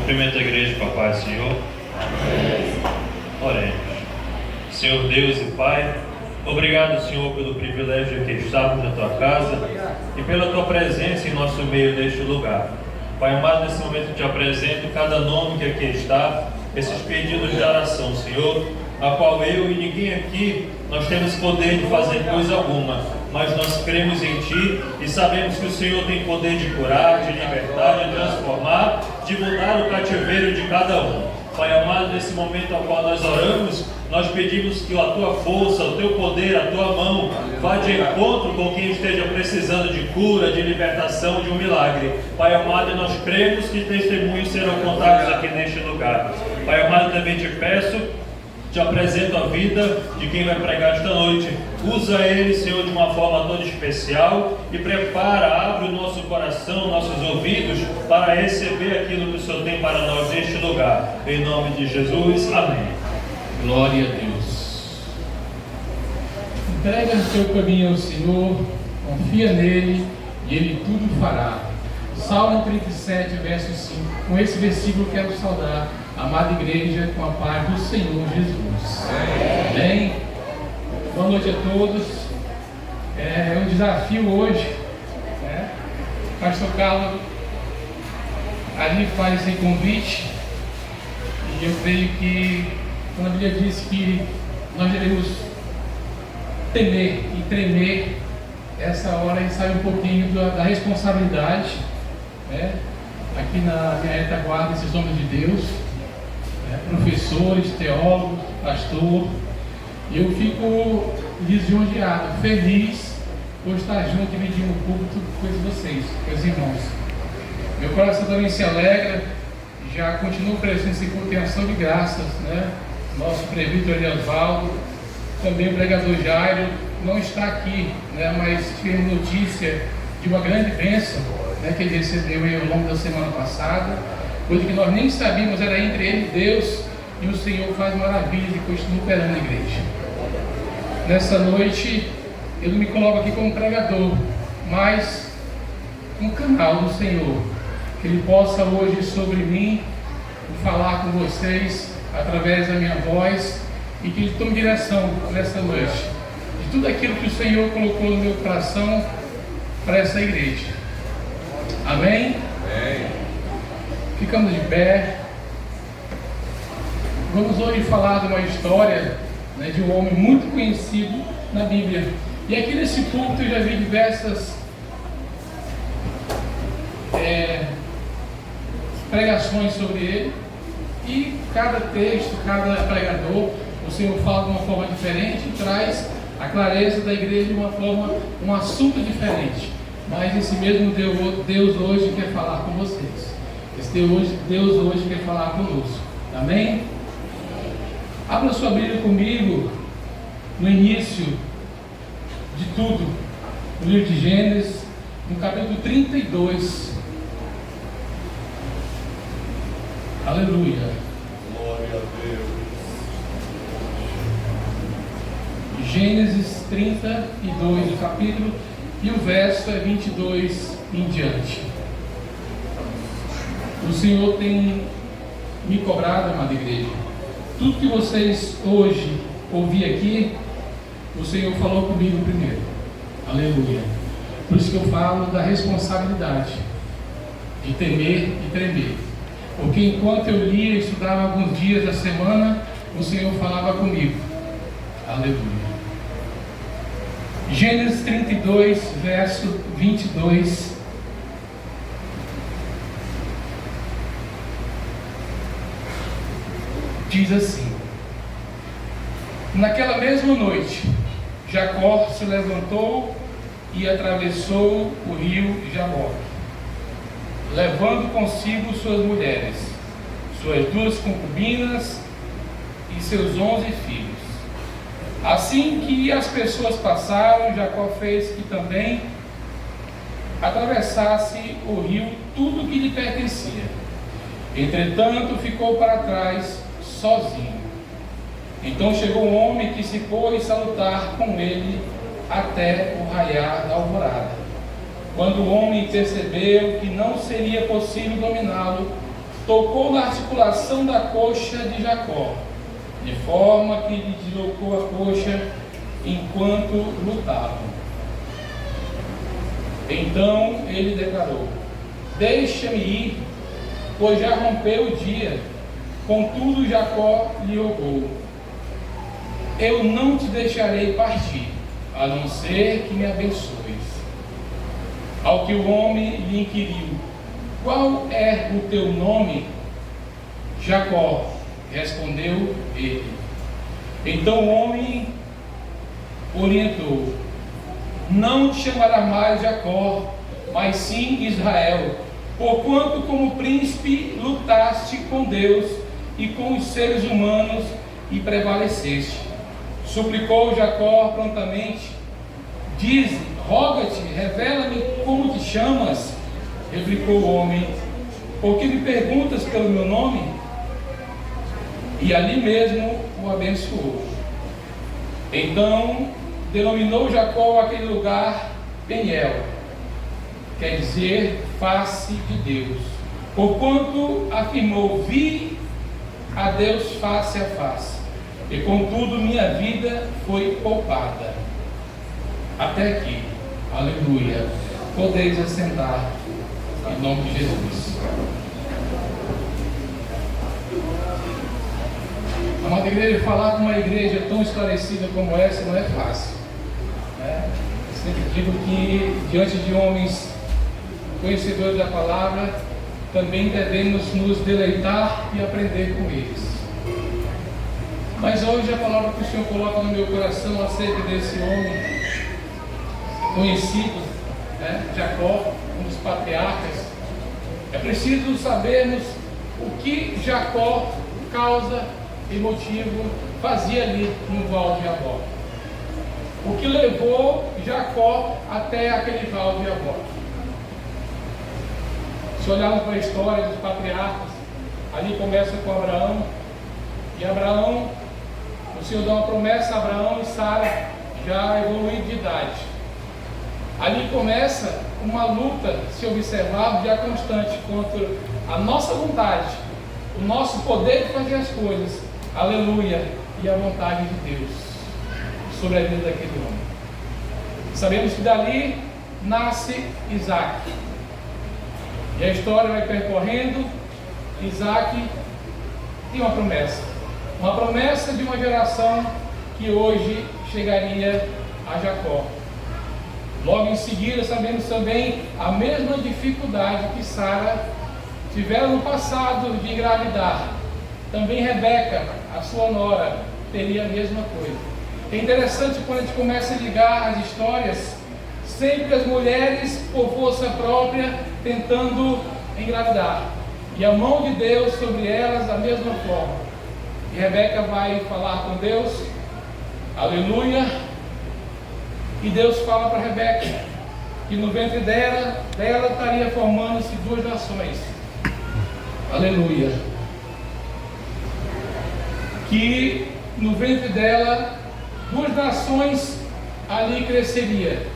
Cumprimento a igreja com a paz, Senhor. Oremos. Senhor Deus e Pai, obrigado, Senhor, pelo privilégio de estarmos na Tua casa e pela Tua presença em nosso meio neste lugar. Pai amado, nesse momento te apresento cada nome que aqui está, esses pedidos de oração, Senhor, a qual eu e ninguém aqui nós temos poder de fazer coisa alguma, mas nós cremos em Ti e sabemos que o Senhor tem poder de curar, de libertar, de transformar, de mudar o cativeiro de cada um. Pai amado, nesse momento ao qual nós oramos, nós pedimos que a Tua força, o Teu poder, a Tua mão vá de encontro com quem esteja precisando de cura, de libertação, de um milagre. Pai amado, nós cremos que testemunhos serão contados aqui neste lugar. Pai amado, também te peço, te apresento a vida de quem vai pregar esta noite. Usa ele, Senhor, de uma forma toda especial e prepara, abre o nosso coração, nossos ouvidos para receber aquilo que o Senhor tem para nós neste lugar. Em nome de Jesus, amém. Glória a Deus. Entrega o teu caminho ao Senhor, confia nele e ele tudo fará. Salmo 37, verso 5. Com esse versículo quero saudar a amada igreja com a paz do Senhor Jesus. Amém? Boa noite a todos. É um desafio hoje, né? Pastor Carlos ali faz esse convite e eu creio que quando a Bíblia diz que nós devemos temer e tremer, essa hora a gente sabe um pouquinho da responsabilidade, né? Aqui na minha retaguarda, esses homens de Deus, né? Professores, teólogos, pastor, e eu fico lisonjeado, feliz por estar junto, dividindo o púlpito com vocês, com os irmãos. Meu coração também se alegra, já continuo presente sem contenção de graças, né? Nosso presbítero Eliasvaldo, também o pregador Jairo, não está aqui, né? Mas tivemos notícia de uma grande bênção, né? Que ele recebeu aí ao longo da semana passada, coisa que nós nem sabíamos, era entre ele e Deus, e o Senhor faz maravilhas e continua operando a igreja. Nessa noite, eu não me coloco aqui como pregador, mas um canal do Senhor, que Ele possa hoje sobre mim falar com vocês através da minha voz e que Ele tome direção nessa noite de tudo aquilo que o Senhor colocou no meu coração para essa igreja. Amém? Amém. Ficamos de pé. Vamos hoje falar de uma história, né, de um homem muito conhecido na Bíblia. E aqui nesse púlpito eu já vi diversas pregações sobre ele. E cada texto, cada pregador, o Senhor fala de uma forma diferente e traz a clareza da igreja de uma forma, um assunto diferente. Mas esse mesmo Deus hoje quer falar com vocês. Esse Deus hoje quer falar conosco. Amém? Abra sua Bíblia comigo no início de tudo, no livro de Gênesis, no capítulo 32. Aleluia. Glória a Deus. Gênesis 32, o capítulo, e o verso é 22 em diante. O Senhor tem me cobrado, amada igreja. Tudo que vocês hoje ouviram aqui, o Senhor falou comigo primeiro. Aleluia. Por isso que eu falo da responsabilidade de temer e tremer. Porque enquanto eu lia e estudava alguns dias da semana, o Senhor falava comigo. Aleluia. Gênesis 32, verso 22. Diz assim: naquela mesma noite, Jacó se levantou e atravessou o rio Jaboque, levando consigo suas mulheres, suas 2 concubinas e seus 11 filhos. Assim que as pessoas passaram, Jacó fez que também atravessasse o rio tudo que lhe pertencia. Entretanto, ficou para trás sozinho. Então chegou um homem que se pôs salutar com ele até o raiar da alvorada. Quando o homem percebeu que não seria possível dominá-lo, tocou na articulação da coxa de Jacó, de forma que lhe deslocou a coxa enquanto lutavam. Então ele declarou: deixa-me ir, pois já rompeu o dia. Contudo Jacó lhe rogou: eu não te deixarei partir, a não ser que me abençoes. Ao que o homem lhe inquiriu: qual é o teu nome? Jacó, respondeu ele. Então o homem orientou: não te chamará mais Jacó, mas sim Israel, porquanto como príncipe lutaste com Deus e com os seres humanos e prevaleceste. Suplicou Jacó prontamente: dize, roga-te, revela-me como te chamas. Replicou o homem: por que me perguntas pelo meu nome? E ali mesmo o abençoou. Então denominou Jacó aquele lugar Peniel, quer dizer face de Deus, porquanto afirmou: vi a Deus face a face, e contudo minha vida foi poupada. Até aqui. Aleluia. Podeis assentar em nome de Jesus. Amada igreja, falar com uma igreja tão esclarecida como essa não é fácil, né? Eu sempre digo que diante de homens conhecedores da palavra, também devemos nos deleitar e aprender com eles. Mas hoje a palavra que o Senhor coloca no meu coração acerca desse homem conhecido, né, Jacó, um dos patriarcas, é preciso sabermos o que Jacó, causa e motivo, fazia ali no Val de Jaboque. O que levou Jacó até aquele Val de Jaboque. Se olharmos para a história dos patriarcas, ali começa com Abraão, e Abraão, o Senhor dá uma promessa a Abraão e Sara, já evoluído de idade. Ali começa uma luta, se observar, já constante contra a nossa vontade, o nosso poder de fazer as coisas, aleluia, e a vontade de Deus sobre a vida daquele homem. Sabemos que dali nasce Isaac, e a história vai percorrendo. Isaac tem uma promessa de uma geração que hoje chegaria a Jacó. Logo em seguida, sabemos também a mesma dificuldade que Sara tivera no passado de engravidar. Também Rebeca, a sua nora, teria a mesma coisa. É interessante quando a gente começa a ligar as histórias, sempre as mulheres, por força própria, tentando engravidar. E a mão de Deus sobre elas da mesma forma. E Rebeca vai falar com Deus, aleluia. E Deus fala para Rebeca que no ventre dela estaria formando-se duas nações. Aleluia. Que no ventre dela duas nações ali cresceria,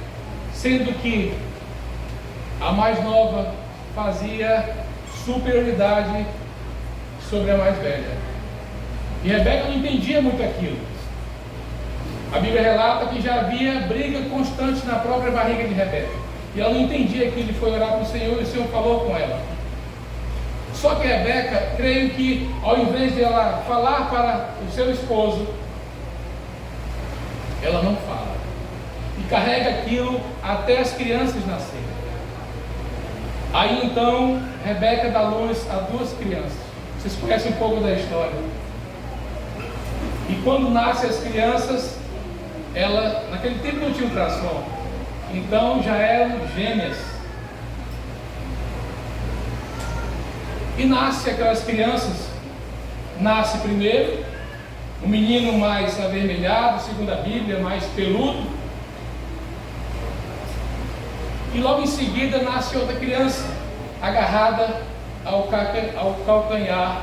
sendo que a mais nova fazia superioridade sobre a mais velha. E Rebeca não entendia muito aquilo. A Bíblia relata que já havia briga constante na própria barriga de Rebeca. E ela não entendia aquilo, e foi orar para o Senhor, e o Senhor falou com ela. Só que Rebeca, creio que ao invés de ela falar para o seu esposo, ela não fala. E carrega aquilo até as crianças nascerem. Aí então, Rebeca dá luz a duas crianças. Vocês conhecem um pouco da história. E quando nascem as crianças, ela, naquele tempo não tinha ultrassom, então já eram gêmeas. E nasce aquelas crianças, nasce primeiro um menino mais avermelhado, segundo a Bíblia, mais peludo, e logo em seguida nasce outra criança, agarrada ao calcanhar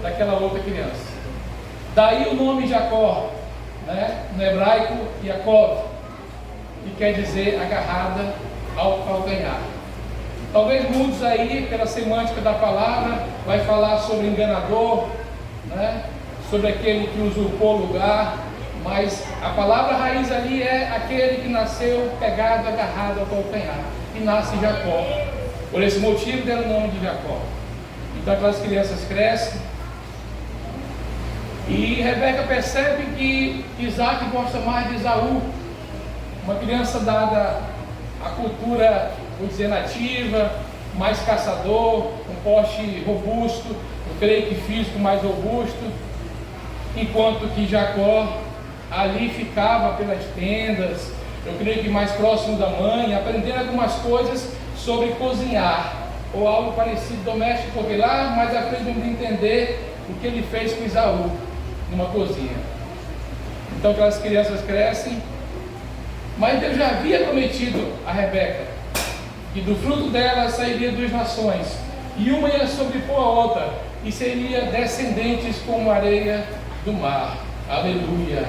daquela outra criança. Daí o nome Jacó, né? No hebraico Yaakov, que quer dizer agarrada ao calcanhar. Talvez muitos aí, pela semântica da palavra, vai falar sobre enganador, né? Sobre aquele que usurpou o lugar, mas a palavra raiz ali é aquele que nasceu pegado, agarrado ao calcanhar, e nasce Jacó. Por esse motivo deram o nome de Jacó. Então aquelas crianças crescem, e Rebeca percebe que Isaac gosta mais de Esaú, uma criança dada à cultura, vou dizer, nativa, mais caçador, um porte robusto, eu creio que físico mais robusto, enquanto que Jacó ali ficava pelas tendas, eu creio que mais próximo da mãe, aprendendo algumas coisas sobre cozinhar, ou algo parecido doméstico, porque lá mais à frente vamos entender o que ele fez com Esaú, numa cozinha. Então aquelas crianças crescem, mas Deus já havia prometido a Rebeca que do fruto dela sairia duas nações, e uma ia sobrepor a outra, e seria descendentes como a areia do mar. Aleluia.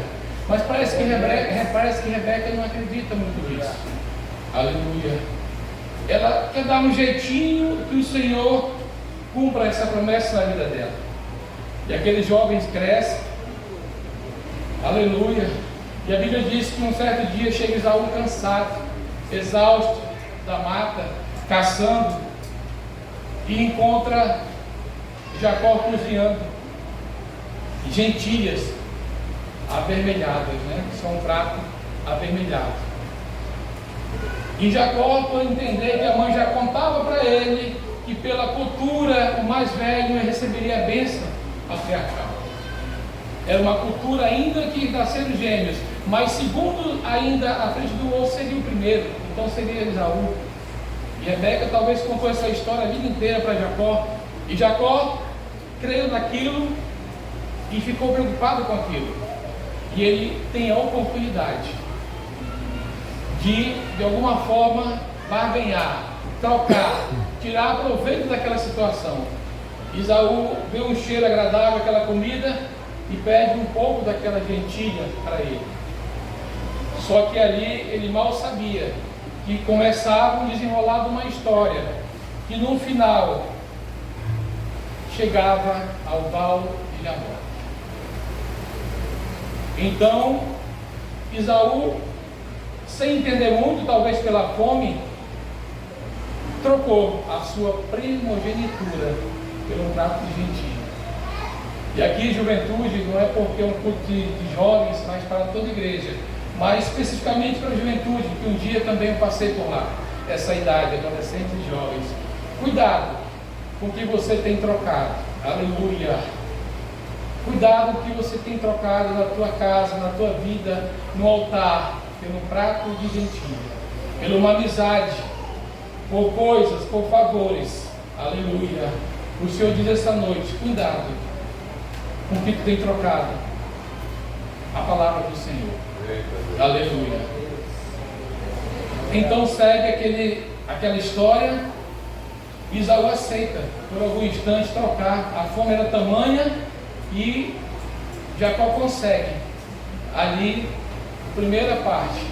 Mas parece que Rebeca não acredita muito nisso. Aleluia. Ela quer dar um jeitinho que o Senhor cumpra essa promessa na vida dela. E aqueles jovens crescem. Aleluia. E a Bíblia diz que um certo dia chega Esaú cansado, exausto da mata, caçando, e encontra Jacó cozinhando gentilhas avermelhadas, né? Que são um prato avermelhado. E Jacó, por entender que a mãe já contava para ele que pela cultura o mais velho receberia a bênção patriarcal. Era uma cultura ainda que nasceram gêmeos, mas segundo ainda à frente do outro seria o primeiro, então seria Esaú. E Rebeca talvez contou essa história a vida inteira para Jacó, e Jacó creu naquilo e ficou preocupado com aquilo, e ele tem a oportunidade de alguma forma barganhar, trocar, tirar proveito daquela situação. Esaú vê um cheiro agradável aquela comida e pede um pouco daquela gentilha para ele. Só que ali ele mal sabia que começava um desenrolar de uma história que no final chegava ao val de Jabó. Então Esaú, sem entender muito, talvez pela fome, trocou a sua primogenitura pelo prato de gentilha. E aqui juventude não é porque é um culto de jovens, mas para toda a igreja, mas especificamente para a juventude, que um dia também eu passei por lá, essa idade, adolescentes e jovens. Cuidado com o que você tem trocado. Aleluia. Cuidado com o que você tem trocado na tua casa, na tua vida, no altar, pelo prato de gentilha, pela uma amizade, por coisas, por favores. Aleluia. O Senhor diz essa noite: cuidado com o que tu tem trocado. A palavra do Senhor. Aleluia. Então segue aquela história. Esaú aceita por algum instante trocar. A fome era tamanha e Jacó consegue ali, primeira parte,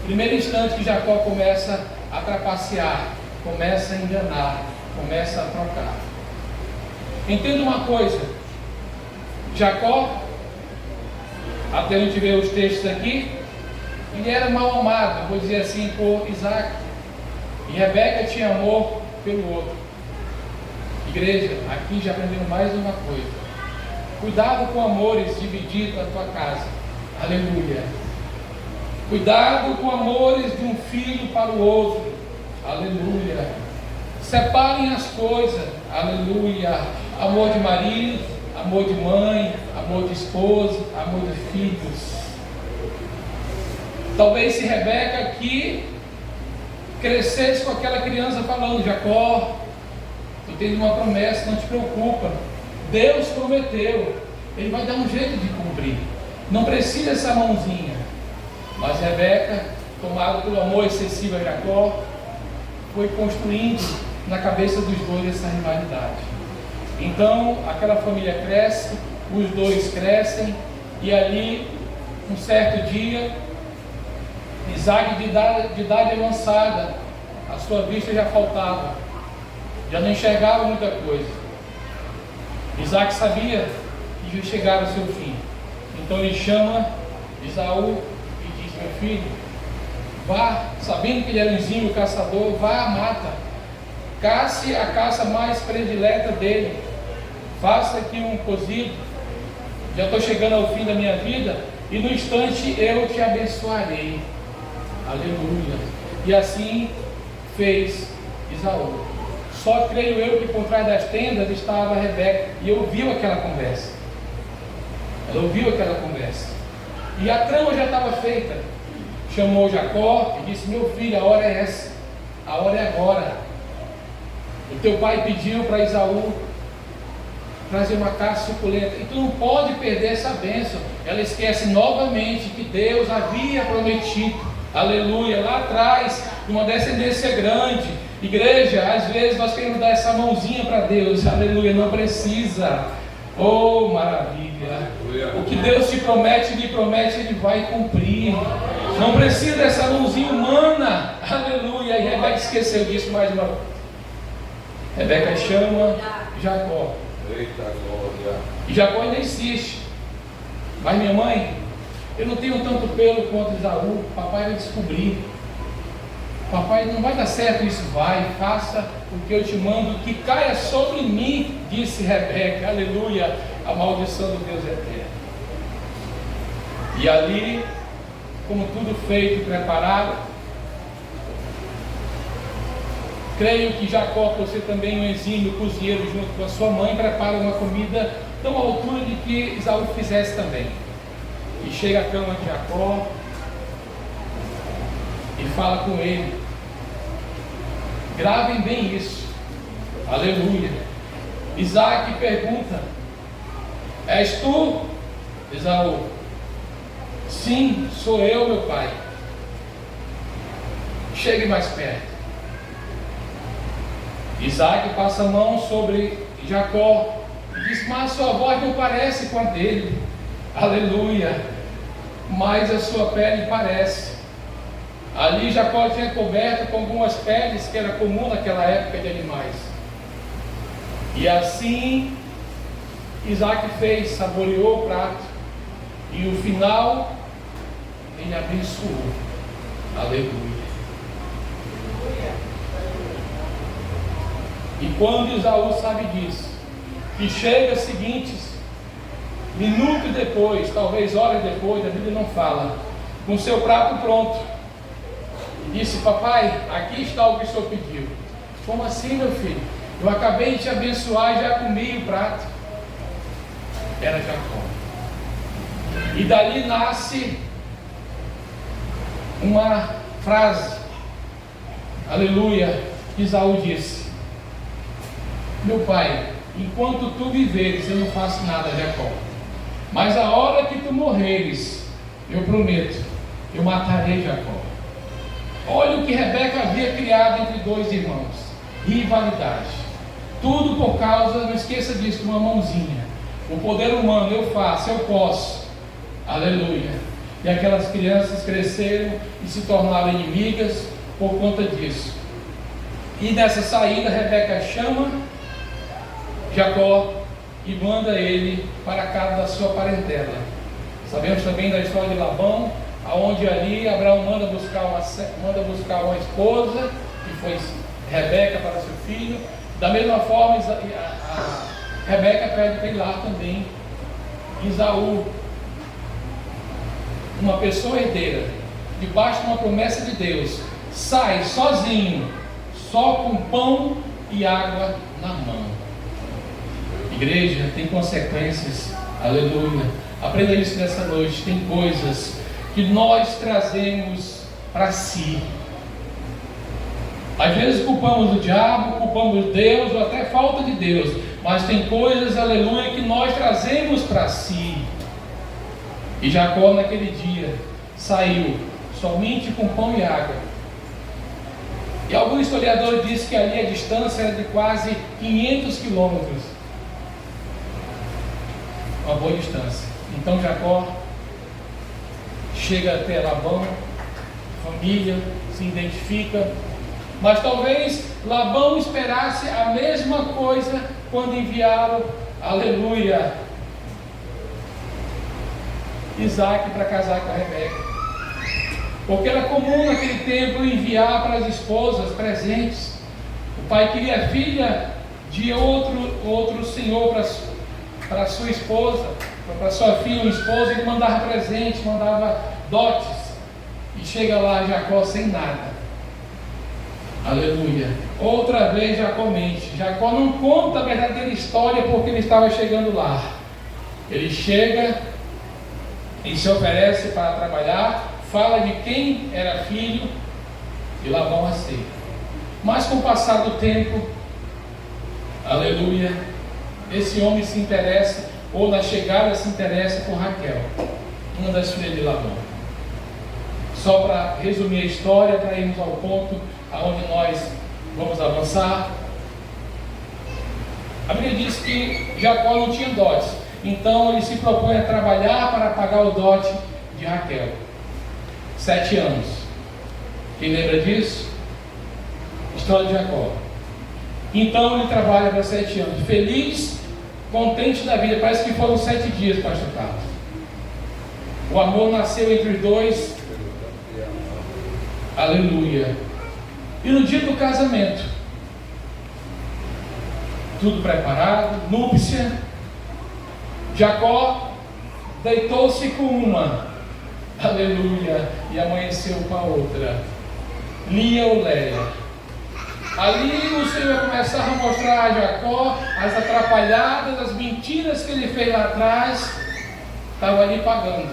primeiro instante que Jacó começa a trapacear, começa a enganar, começa a trocar. Entenda uma coisa: Jacó, até a gente ver os textos aqui, ele era mal amado, vou dizer assim, por Isaac, e Rebeca tinha amor pelo outro. Igreja, aqui já aprendemos mais uma coisa: cuidado com amores divididos na tua casa. Aleluia. Cuidado com amores de um filho para o outro. Aleluia. Separem as coisas. Aleluia. Amor de marido, amor de mãe, amor de esposa, amor de filhos. Talvez se Rebeca aqui crescesse com aquela criança falando: Jacó, tu tens uma promessa, não te preocupa, Deus prometeu, Ele vai dar um jeito de cumprir, não precisa essa mãozinha. Mas Rebeca, tomada pelo amor excessivo a Jacó, foi construindo na cabeça dos dois essa rivalidade. Então aquela família cresce, os dois crescem, e ali, um certo dia, Isaac de idade avançada, a sua vista já faltava, já não enxergava muita coisa. Isaac sabia que ia chegar ao seu fim. Então ele chama Esaú e diz: meu filho, vá, sabendo que ele era um exímio caçador, vá à mata, cace a caça mais predileta dele, faça aqui um cozido, já estou chegando ao fim da minha vida, e no instante eu te abençoarei. Aleluia. E assim fez Esaú. Só creio eu que por trás das tendas estava a Rebeca, e ouviu aquela conversa. Ela ouviu aquela conversa, e a trama já estava feita. Chamou Jacó e disse: meu filho, a hora é essa, a hora é agora. O teu pai pediu para Esaú trazer uma caça suculenta, e tu não pode perder essa bênção. Ela esquece novamente que Deus havia prometido, aleluia, lá atrás, uma descendência grande. Igreja, às vezes nós queremos dar essa mãozinha para Deus, aleluia, não precisa. Oh, maravilha! O que Deus te promete, Ele promete, Ele vai cumprir. Não precisa dessa mãozinha humana, aleluia. E Rebeca esqueceu disso mais uma vez. Rebeca chama Jacó. Eita glória. E Jacó ainda insiste: mas minha mãe, eu não tenho tanto pelo quanto Esaú, papai vai descobrir. Papai, não vai dar certo isso. Vai, faça o que eu te mando, que caia sobre mim, disse Rebeca, aleluia, a maldição do Deus eterno. E ali, como tudo feito e preparado, creio que Jacó, por ser também um exímio cozinheiro junto com a sua mãe, prepara uma comida tão à altura de que Esaú fizesse também. E chega à cama de Jacó e fala com ele. Gravem bem isso, aleluia. Isaac pergunta: és tu, Esaú? Sim, sou eu, meu pai. Chegue mais perto. Isaac passa a mão sobre Jacó e diz: mas sua voz não parece com a dele, aleluia, mas a sua pele parece. Ali Jacó tinha coberto com algumas peles que era comum naquela época de animais. E assim Isaac fez, saboreou o prato, e no final ele abençoou. Aleluia. E quando Esaú sabe disso, e chega seguintes minutos depois, talvez horas depois, a Bíblia não fala, com seu prato pronto, e disse: papai, aqui está o que o senhor pediu. Como assim, meu filho? Eu acabei de te abençoar e já comi o prato. Era Jacó. E dali nasce uma frase, aleluia. Esaú disse: meu pai, enquanto tu viveres, eu não faço nada, Jacó, mas a hora que tu morreres, eu prometo, eu matarei Jacó. Olha o que Rebeca havia criado entre dois irmãos: rivalidade. Tudo por causa, não esqueça disso, de uma mãozinha. O poder humano, eu faço, eu posso, aleluia. E aquelas crianças cresceram e se tornaram inimigas por conta disso. E nessa saída, Rebeca chama Jacó e manda ele para a casa da sua parentela. Sabemos também da história de Labão, aonde ali Abraão manda buscar uma esposa, que foi Rebeca, para seu filho. Da mesma forma, a Rebeca pede para ir lá também. Esaú, uma pessoa herdeira, debaixo de uma promessa de Deus, sai sozinho, só com pão e água na mão. Igreja, tem consequências, aleluia. Aprenda isso nessa noite. Tem coisas que nós trazemos para si. Às vezes culpamos o diabo, culpamos Deus, ou até falta de Deus, mas tem coisas, aleluia, que nós trazemos para si. E Jacó naquele dia saiu somente com pão e água. E alguns historiadores dizem que ali a distância era de quase 500 quilômetros. Uma boa distância. Então Jacó chega até Labão, família, se identifica, Mas talvez Labão esperasse a mesma coisa quando enviaram, aleluia, Isaac para casar com a Rebeca. Porque era comum naquele tempo enviar para as esposas presentes. O pai queria filha de outro senhor para sua esposa, para sua filha ou esposa, ele mandava presentes, mandava dotes. E chega lá Jacó sem nada. Aleluia. Outra vez Jacó mente. Jacó não conta a verdadeira história porque ele estava chegando lá. Ele chega e se oferece para trabalhar, fala de quem era filho e Labão aceita. Mas com o passar do tempo, aleluia, esse homem se interessa, ou na chegada se interessa por Raquel, uma das filhas de Labão. Só para resumir a história, para irmos ao ponto aonde nós vamos avançar. A Bíblia diz que Jacó não tinha dotes, então ele se propõe a trabalhar para pagar o dote de Raquel. 7 anos. Quem lembra disso? História de Jacó. Então ele trabalha para 7 anos, feliz, contente da vida. Parece que foram 7 dias, pastor Carlos. O amor nasceu entre os dois. Aleluia. E no dia do casamento, tudo preparado, núpcia, Jacó deitou-se com uma, aleluia, e amanheceu com a outra, Lia ou Léia. Ali o Senhor vai começar a mostrar a Jacó as atrapalhadas, as mentiras que ele fez lá atrás, estava ali pagando.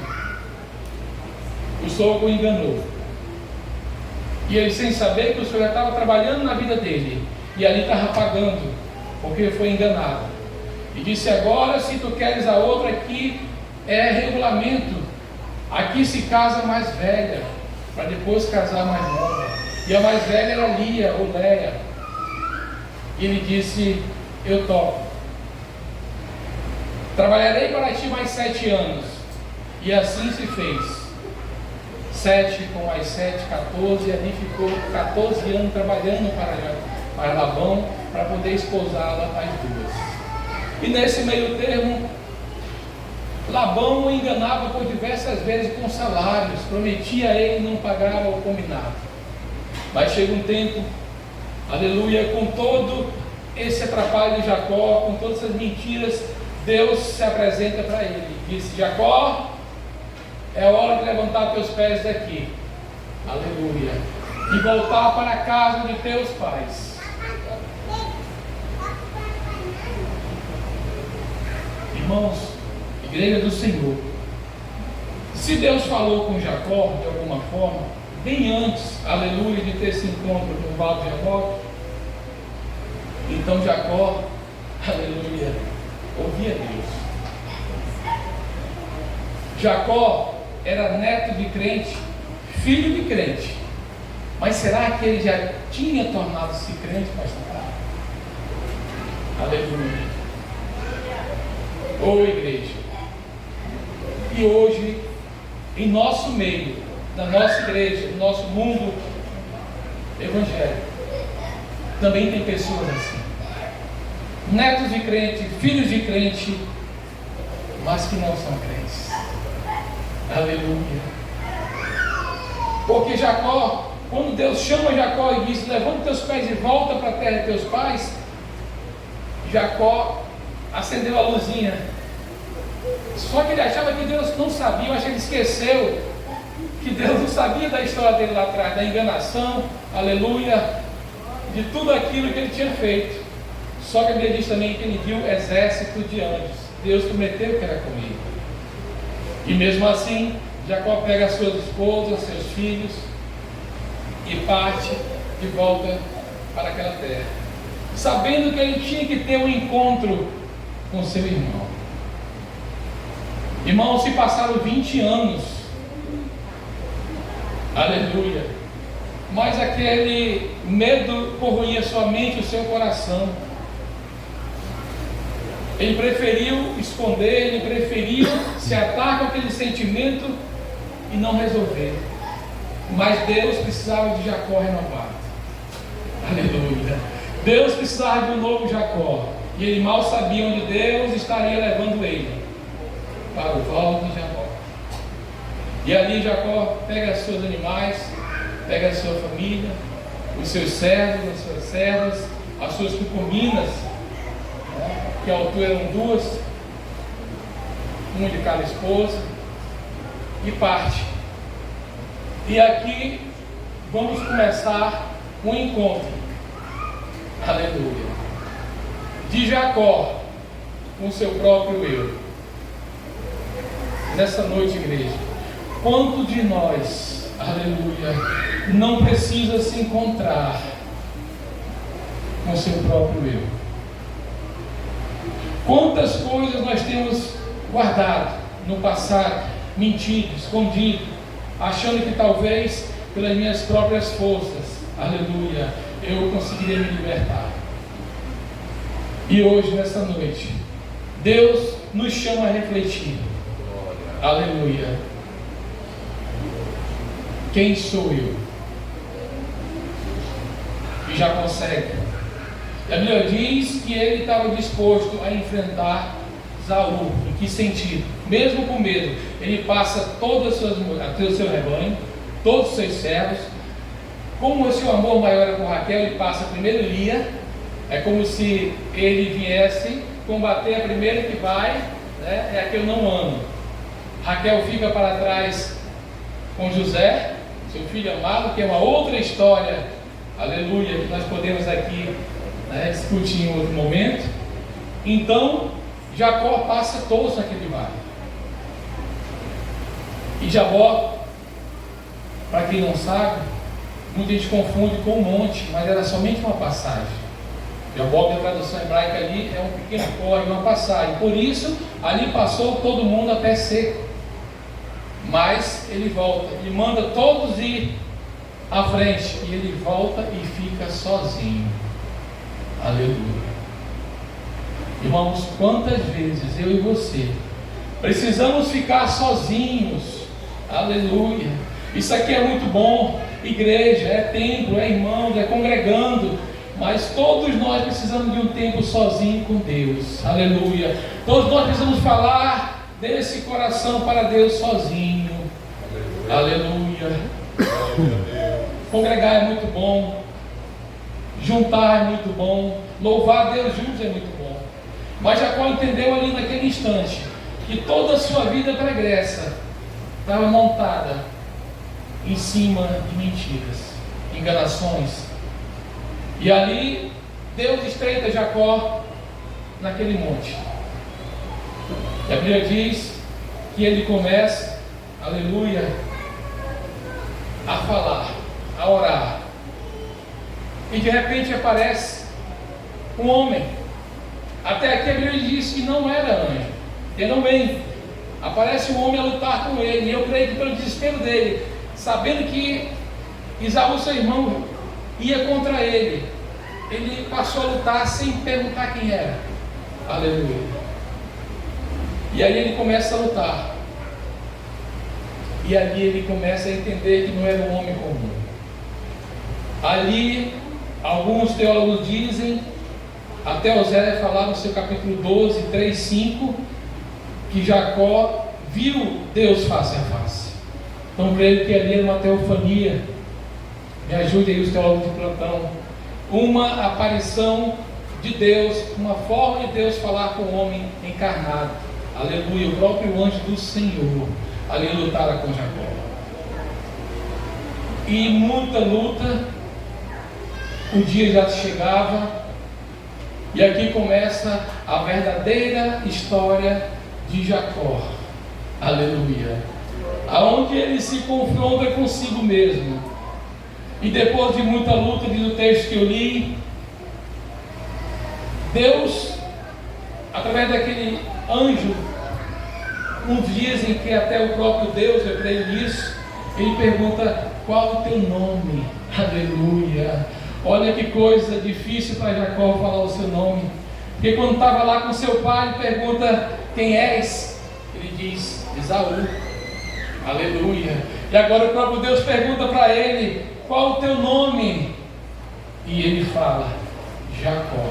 O sogro o enganou. E ele, sem saber que o Senhor já estava trabalhando na vida dele, e ali estava pagando, porque foi enganado. E disse: agora, se tu queres a outra, aqui é regulamento. Aqui se casa a mais velha, para depois casar a mais nova. E a mais velha era Lia ou Léia. E ele disse: eu topo. Trabalharei para ti mais 7 anos. E assim se fez. 7 com mais 7, 14, e ali ficou 14 anos trabalhando para Labão, para poder esposá-la as duas. E nesse meio termo, Labão o enganava por diversas vezes com salários, prometia a ele e não pagava o combinado. Mas chega um tempo, aleluia, com todo esse atrapalho de Jacó, com todas essas mentiras, Deus se apresenta para ele. Disse: Jacó, é hora de levantar teus pés daqui, aleluia, e voltar para a casa de teus pais. Irmãos, igreja do Senhor, se Deus falou com Jacó de alguma forma, bem antes, aleluia, de ter esse encontro no Vale de Jaboque, então Jacó, aleluia, ouvia Deus. Jacó era neto de crente, filho de crente. Mas será que ele já tinha tornado-se crente, pastor? Aleluia. Ô igreja. E hoje, em nosso meio, na nossa igreja, no nosso mundo evangélico, também tem pessoas assim. Netos de crente, filhos de crente, mas que não são crentes. Aleluia. Porque Jacó, quando Deus chama Jacó e diz: levanta teus pés e volta para a terra de teus pais, Jacó acendeu a luzinha. Só que ele achava que Deus não sabia. Eu acho que ele esqueceu que Deus não sabia da história dele lá atrás, da enganação, aleluia, de tudo aquilo que ele tinha feito. Só que a Bíblia diz também que ele viu exército de anjos. Deus prometeu que era comigo. E mesmo assim, Jacó pega as suas esposas, seus filhos, e parte de volta para aquela terra, sabendo que ele tinha que ter um encontro com seu irmão. Irmãos, se passaram 20 anos, aleluia, mas aquele medo corroía sua mente, o seu coração. Ele preferiu esconder, ele preferiu se atar com aquele sentimento e não resolver. Mas Deus precisava de Jacó renovado. Aleluia. Deus precisava de um novo Jacó, e ele mal sabia onde Deus estaria levando ele, para o val de Jacó. E ali Jacó pega os seus animais, pega a sua família, os seus servos, as suas servas, as suas concubinas, que à altura eram duas, uma de cada esposa, e parte. E aqui vamos começar um encontro, aleluia, de Jacó com seu próprio eu. Nessa noite, igreja, quanto de nós, aleluia, não precisa se encontrar com seu próprio eu? Quantas coisas nós temos guardado no passado, mentido, escondido, achando que talvez pelas minhas próprias forças, aleluia, eu conseguiria me libertar. E hoje, nessa noite, Deus nos chama a refletir, aleluia, quem sou eu? E já consegue. A Bíblia diz que ele estava disposto a enfrentar Saul. Em que sentido? Mesmo com medo, ele passa todo o seu rebanho, todos os seus servos. Como o seu amor maior era com Raquel, ele passa primeiro Lia. É como se ele viesse combater a primeira que vai, né? É a que eu não amo. Raquel fica para trás com José, seu filho amado, que é uma outra história, aleluia, que nós podemos aqui, né, discutir em outro momento. Então Jacó passa todos naquele vale. E Jabó, para quem não sabe, muita gente confunde com um monte, mas era somente uma passagem. Jabó, que a tradução hebraica ali é um pequeno córrego, uma passagem. Por isso, ali passou todo mundo a pé seco. Mas ele volta, ele manda todos ir à frente, e ele volta e fica sozinho. Aleluia. Irmãos, quantas vezes eu e você precisamos ficar sozinhos? Aleluia. Isso aqui é muito bom, igreja, é templo, é irmãos, é congregando, mas todos nós precisamos de um tempo sozinho com Deus. Aleluia. Todos nós precisamos falar desse coração para Deus sozinho. Aleluia. Congregar é muito bom, juntar é muito bom, louvar a Deus juntos é muito bom. Mas Jacó entendeu ali naquele instante que toda a sua vida pregressa estava montada em cima de mentiras, enganações. E ali Deus estreita Jacó naquele monte. E a Bíblia diz que ele começa, aleluia, a falar, a orar. E de repente aparece um homem. Até aqui a Bíblia diz que não era anjo. Entendam bem. Aparece um homem a lutar com ele. E eu creio que pelo desespero dele, sabendo que Esaú, seu irmão, ia contra ele, ele passou a lutar sem perguntar quem era. Aleluia. E aí ele começa a lutar. E ali ele começa a entender que não era um homem comum. Ali, alguns teólogos dizem, até Oséias falar no seu capítulo 12, 3, 5, que Jacó viu Deus face a face. Então creio que ali era uma teofania. Me ajude aí os teólogos de plantão. Uma aparição de Deus, uma forma de Deus falar com o homem encarnado. Aleluia, o próprio anjo do Senhor ali lutara com Jacó. E muita luta, o dia já chegava, e aqui começa a verdadeira história de Jacó. Aleluia. Aonde ele se confronta consigo mesmo. E depois de muita luta, diz o texto que eu li, Deus, através daquele anjo, uns dizem que até o próprio Deus, eu creio nisso, ele pergunta: qual o teu nome? Aleluia. Olha que coisa difícil para Jacó falar o seu nome, porque quando estava lá com seu pai, ele pergunta: quem és? Ele diz: Esaú. Aleluia. E agora o próprio Deus pergunta para ele: qual o teu nome? E ele fala: Jacó.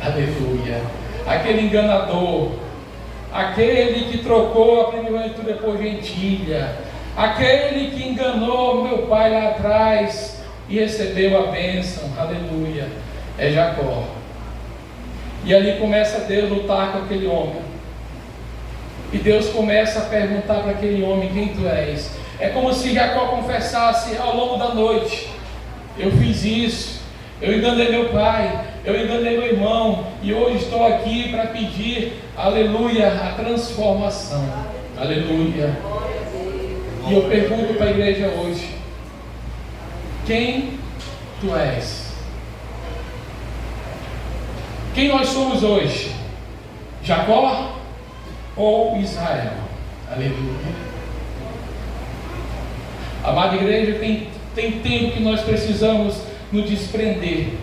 Aleluia. Aquele enganador, aquele que trocou a primogenitura por gentilha, aquele que enganou meu pai lá atrás e recebeu a bênção, aleluia, é Jacó. E ali começa Deus a lutar com aquele homem. E Deus começa a perguntar para aquele homem: quem tu és? É como se Jacó confessasse ao longo da noite: eu fiz isso, eu enganei meu pai, eu enganei meu irmão, e hoje estou aqui para pedir, aleluia, a transformação, aleluia. E eu pergunto para a igreja hoje: quem tu és? Quem nós somos hoje? Jacó ou Israel? Aleluia. Amada igreja, tem tempo que nós precisamos nos desprender.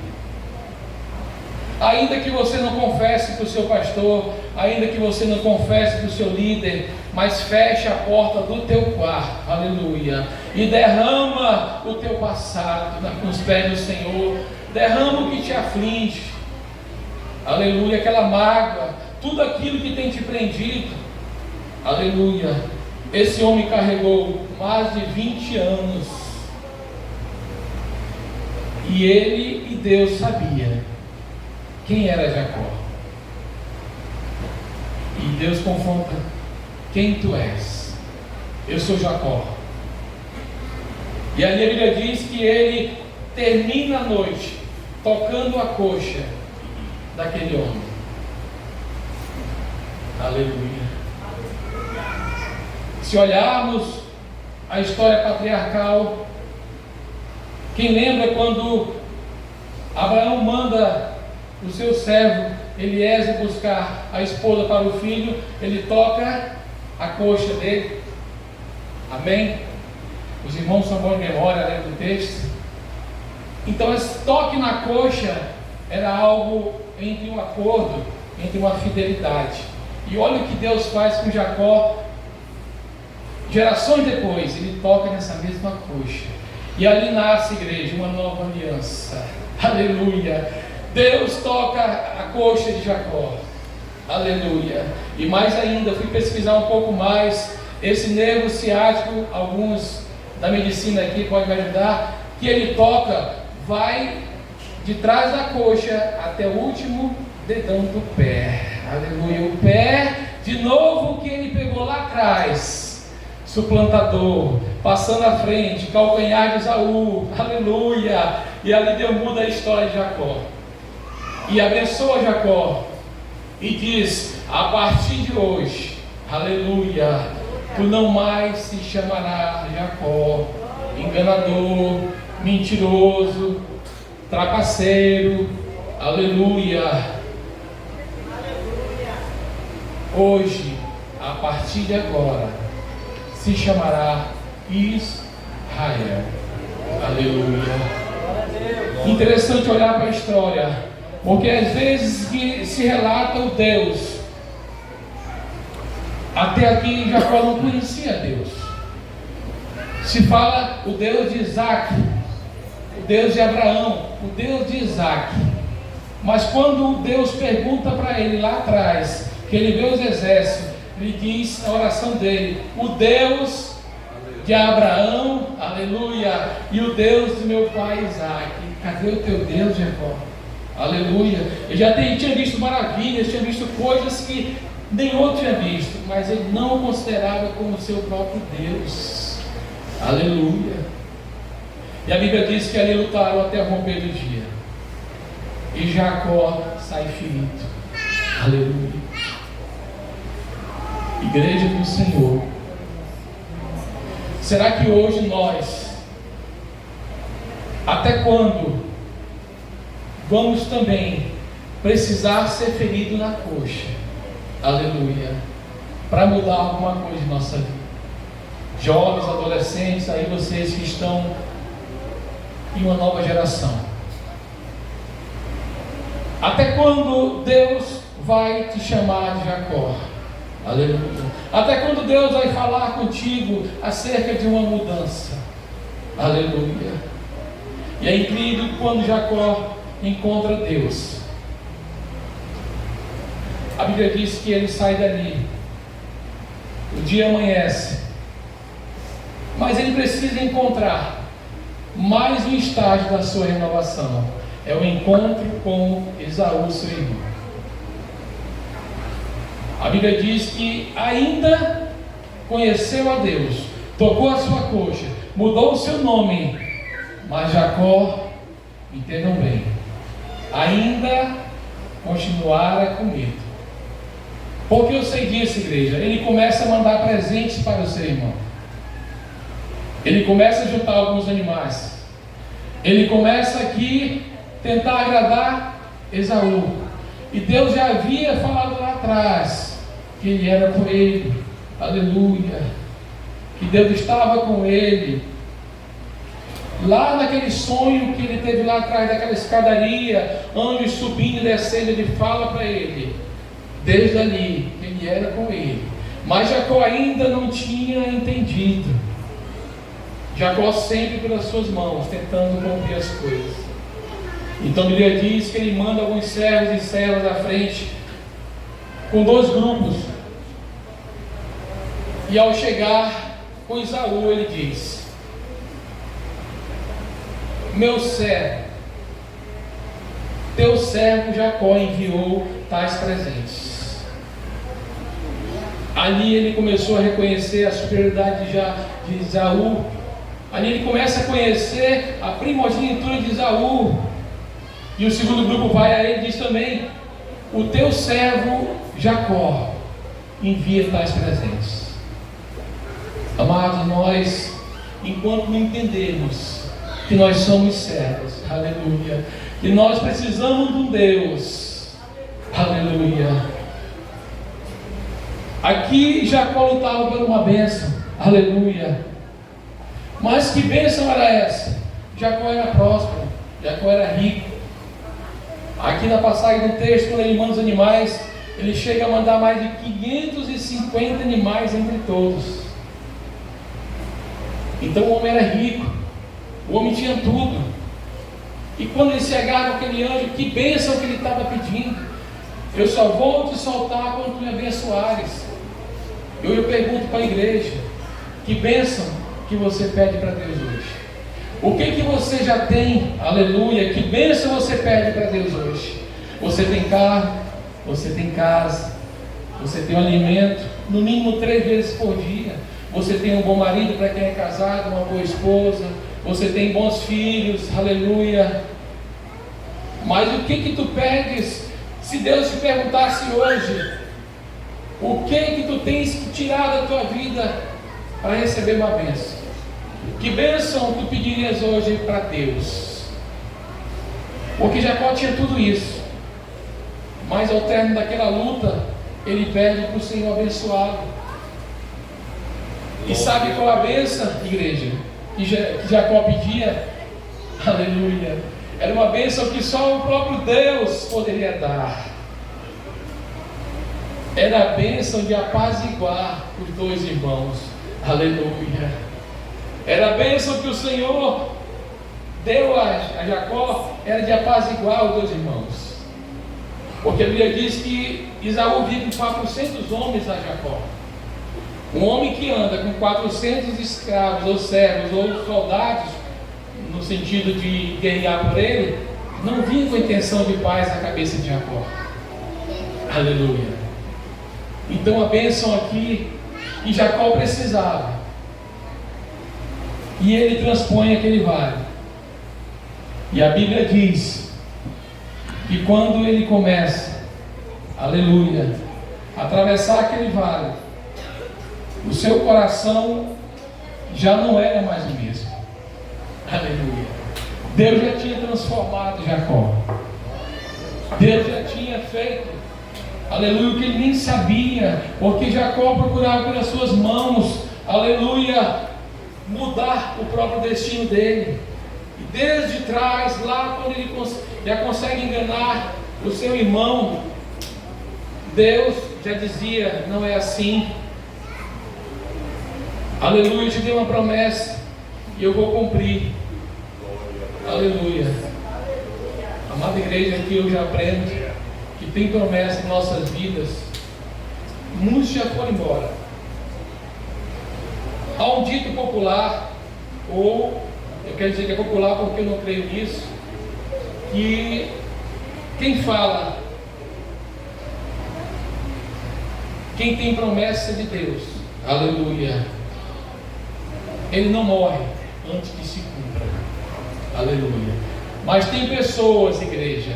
Ainda que você não confesse para o seu pastor, ainda que você não confesse para o seu líder, mas feche a porta do teu quarto, aleluia, e derrama o teu passado nos pés do Senhor, derrama o que te aflige, aleluia, aquela mágoa, tudo aquilo que tem te prendido, aleluia. Esse homem carregou mais de 20 anos, e ele e Deus sabia quem era Jacó. E Deus confronta: quem tu és? Eu sou Jacó. E ali a Bíblia diz que ele termina a noite tocando a coxa daquele homem. Aleluia. Se olharmos a história patriarcal, quem lembra quando Abraão manda o seu servo Eliezer buscar a esposa para o filho, ele toca a coxa dele. Amém? Os irmãos são bons de memória, lembra do texto? Então esse toque na coxa era algo entre um acordo, entre uma fidelidade. E olha o que Deus faz com Jacó. Gerações depois, ele toca nessa mesma coxa. E ali nasce, igreja, uma nova aliança. Aleluia. Deus toca a coxa de Jacó. Aleluia. E mais ainda, fui pesquisar um pouco mais. Esse nervo ciático, alguns da medicina aqui podem me ajudar, que ele toca, vai de trás da coxa até o último dedão do pé. Aleluia. O pé, de novo, que ele pegou lá atrás. Suplantador, passando à frente, calcanhar de Esaú, aleluia. E ali Deus muda a história de Jacó e abençoa Jacó e diz: a partir de hoje, aleluia, tu não mais se chamarás Jacó, enganador, mentiroso, trapaceiro, aleluia. Hoje, a partir de agora, se chamará Israel. Aleluia. Interessante olhar para a história, porque às vezes que se relata o Deus, até aqui Jacó não conhecia Deus. Se fala o Deus de Isaac, o Deus de Abraão, o Deus de Isaac. Mas quando Deus pergunta para ele lá atrás, que ele vê os exércitos, ele diz na oração dele: o Deus de Abraão, aleluia, e o Deus do meu pai Isaac. Cadê o teu Deus, Jacó? Aleluia. Eu já tinha visto maravilhas, tinha visto coisas que nem outro tinha visto, mas ele não o considerava como seu próprio Deus. Aleluia. E a Bíblia diz que ali lutaram até o romper do dia, e Jacó sai ferido. Aleluia. Igreja do Senhor, será que hoje nós, até quando vamos também precisar ser ferido na coxa, aleluia, para mudar alguma coisa em nossa vida? Jovens, adolescentes, aí vocês que estão em uma nova geração, até quando Deus vai te chamar de Jacó? Aleluia. Até quando Deus vai falar contigo acerca de uma mudança? Aleluia. E é incrível quando Jacó encontra Deus. A Bíblia diz que ele sai dali, o dia amanhece, mas ele precisa encontrar mais um estágio da sua renovação. É o encontro com Esaú, seu irmão. A Bíblia diz que ainda conheceu a Deus, tocou a sua coxa, mudou o seu nome, mas Jacó, entendam bem, ainda continuara com medo. Por que eu sei disso, igreja? Ele começa a mandar presentes para o seu irmão. Ele começa a juntar alguns animais. Ele começa aqui tentar agradar Esaú. E Deus já havia falado lá atrás que ele era com ele. Aleluia. Que Deus estava com ele. Lá naquele sonho que ele teve lá atrás daquela escadaria, anjos subindo e descendo, ele fala para ele, desde ali, que ele era com ele. Mas Jacó ainda não tinha entendido. Jacó sempre pelas suas mãos, tentando cumprir as coisas. Então a Bíblia diz que ele manda alguns servos e servas à frente, com 2 grupos. E ao chegar com Esaú, ele diz: meu servo, teu servo Jacó enviou tais presentes. Ali ele começou a reconhecer a superioridade de Esaú. Ali ele começa a conhecer a primogenitura de Esaú. E o segundo grupo vai a ele e diz também: o teu servo Jacó envia tais presentes. Amados, nós, enquanto não entendemos que nós somos servos, aleluia, que nós precisamos de um Deus, aleluia. Aqui Jacó lutava por uma bênção, aleluia. Mas que bênção era essa? Jacó era próspero, Jacó era rico. Aqui na passagem do texto, quando ele manda os animais, ele chega a mandar mais de 550 animais entre todos. Então o homem era rico, o homem tinha tudo. E quando ele se agarra com aquele anjo, que bênção que ele estava pedindo. Eu só vou te soltar quando tu me abençoares. Eu pergunto para a igreja: que bênção que você pede para Deus hoje? O que você já tem? Aleluia. Que bênção você pede para Deus hoje? Você tem carro, você tem casa, você tem um alimento, no mínimo 3 vezes por dia. Você tem um bom marido para quem é casado, uma boa esposa. Você tem bons filhos, aleluia. Mas o que tu pedes? Se Deus te perguntasse hoje, o que tu tens que tirar da tua vida para receber uma bênção? Que bênção tu pedirias hoje para Deus? Porque Jacó tinha tudo isso, mas ao término daquela luta, ele pede para o Senhor abençoá-lo. E sabe qual a bênção, igreja, que Jacó pedia? Aleluia. Era uma bênção que só o próprio Deus poderia dar. Era a bênção de apaziguar os 2 irmãos. Aleluia. Era a bênção que o Senhor deu a Jacó, era de apaziguar os 2 irmãos. Porque a Bíblia diz que Esaú vive com 400 homens a Jacó. Um homem que anda com 400 escravos, ou servos, ou soldados, no sentido de guerrear por ele, não vinha com a intenção de paz na cabeça de Jacó. Aleluia. Então a bênção aqui que Jacó precisava, e ele transpõe aquele vale. E a Bíblia diz que quando ele começa, aleluia, a atravessar aquele vale, o seu coração já não era mais o mesmo. Aleluia. Deus já tinha transformado Jacó. Deus já tinha feito, aleluia, o que ele nem sabia, porque Jacó procurava pelas suas mãos, aleluia, mudar o próprio destino dele. E desde trás, lá quando ele já consegue enganar o seu irmão, Deus já dizia: não é assim. Aleluia, eu te dei uma promessa e eu vou cumprir. Aleluia. Amada igreja, aqui eu já aprendo que tem promessa em nossas vidas. Muitos já foram embora. Há um dito popular, ou eu quero dizer que é popular porque eu não creio nisso, que quem fala, quem tem promessa de Deus, aleluia, ele não morre antes que se cumpra, aleluia. Mas tem pessoas, igreja,